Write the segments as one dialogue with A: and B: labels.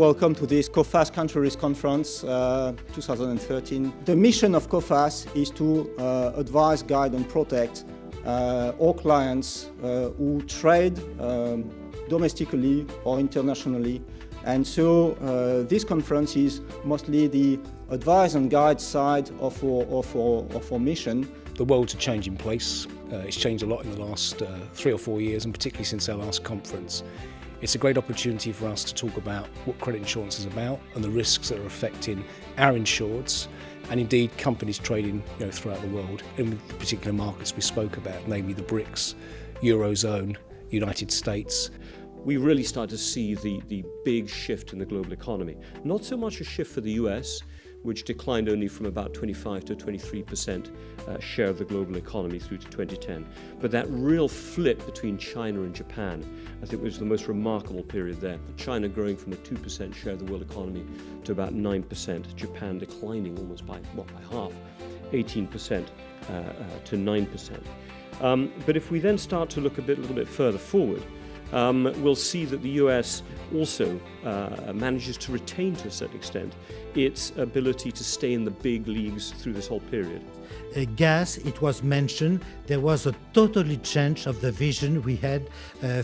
A: welcome to this COFACE Country Risk Conference 2013. The mission of COFACE is to advise, guide and protect all clients who trade domestically or internationally. And so this conference is mostly the advise and guide side of our mission.
B: The world's a changing place. It's changed a lot in the last 3 or 4 years, and particularly since our last conference. It's a great opportunity for us to talk about what credit insurance is about and the risks that are affecting our insureds and indeed companies trading throughout the world in the particular markets we spoke about, namely the BRICS, Eurozone, United States.
C: We really start to see the big shift in the global economy. Not so much a shift for the US, which declined only from about 25 to 23% share of the global economy through to 2010. But that real flip between China and Japan, I think was the most remarkable period there. China growing from a 2% share of the world economy to about 9%, Japan declining almost by half, 18% to 9%. But if we then start to look a little bit further forward, we'll see that the US also manages to retain, to a certain extent, its ability to stay in the big leagues through this whole period.
D: Gas, it was mentioned, there was a totally change of the vision we had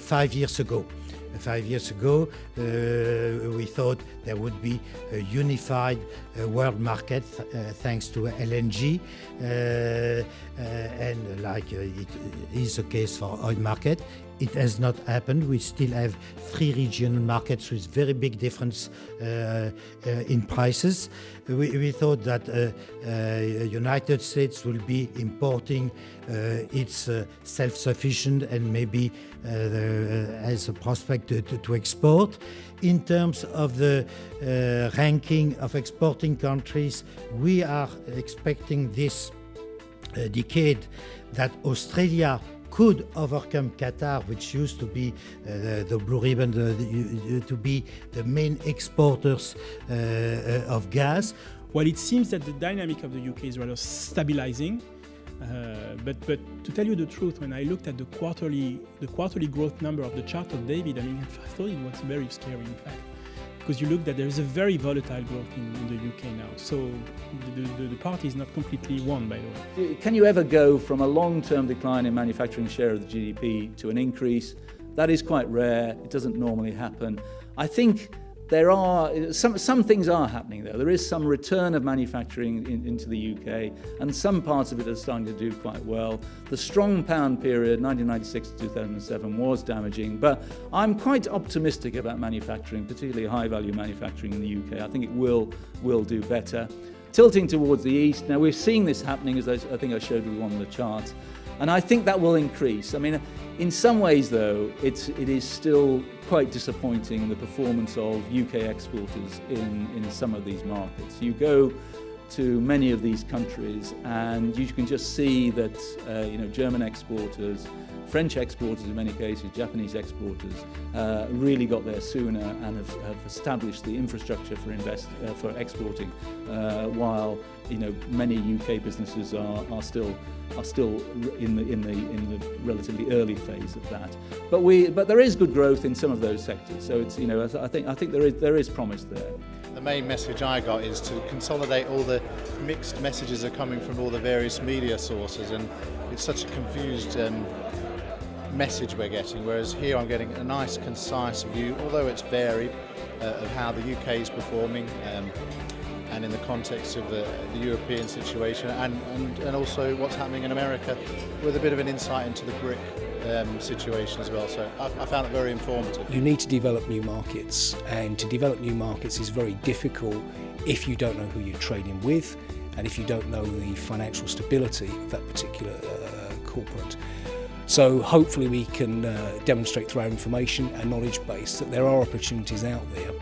D: 5 years ago. 5 years ago, we thought there would be a unified world market thanks to LNG, and like it is the case for oil market. It has not happened. We still have 3 regional markets with very big difference in prices. We thought that United States will be importing its self-sufficient and maybe as a prospect to export. In terms of the ranking of exporting countries, we are expecting this decade that Australia could overcome Qatar, which used to be the blue ribbon, to be the main exporters of gas.
E: Well, it seems that the dynamic of the UK is rather stabilizing, but to tell you the truth, when I looked at the quarterly growth number of the chart of David, I thought it was very scary, in fact, because you look that there is a very volatile growth in the UK now. So the party is not completely won, by the way.
F: Can you ever go from a long-term decline in manufacturing share of the GDP to an increase? That is quite rare. It doesn't normally happen. I think there are some things are happening though. There is some return of manufacturing into the UK, and some parts of it are starting to do quite well. The strong pound period, 1996 to 2007, was damaging, but I'm quite optimistic about manufacturing, particularly high-value manufacturing in the UK. I think it will do better. Tilting towards the east, now we're seeing this happening, as I think I showed you on the chart, and I think that will increase. I mean, in some ways though, it is still quite disappointing, the performance of UK exporters in some of these markets. You go to many of these countries and you can just see that German exporters, French exporters in many cases, Japanese exporters really got there sooner and have established the infrastructure for exporting, while many UK businesses are still in the relatively early phase of that. But there is good growth in some of those sectors. So it's I think there is promise there.
G: The main message I got is to consolidate all the mixed messages that are coming from all the various media sources, and it's such a confused message we're getting, whereas here I'm getting a nice concise view, although it's varied, of how the UK is performing and in the context of the European situation, and also what's happening in America, with a bit of an insight into the BRIC situation as well. So I found it very informative.
B: You need to develop new markets, and to develop new markets is very difficult if you don't know who you're trading with and if you don't know the financial stability of that particular corporate. So hopefully we can demonstrate through our information and knowledge base that there are opportunities out there.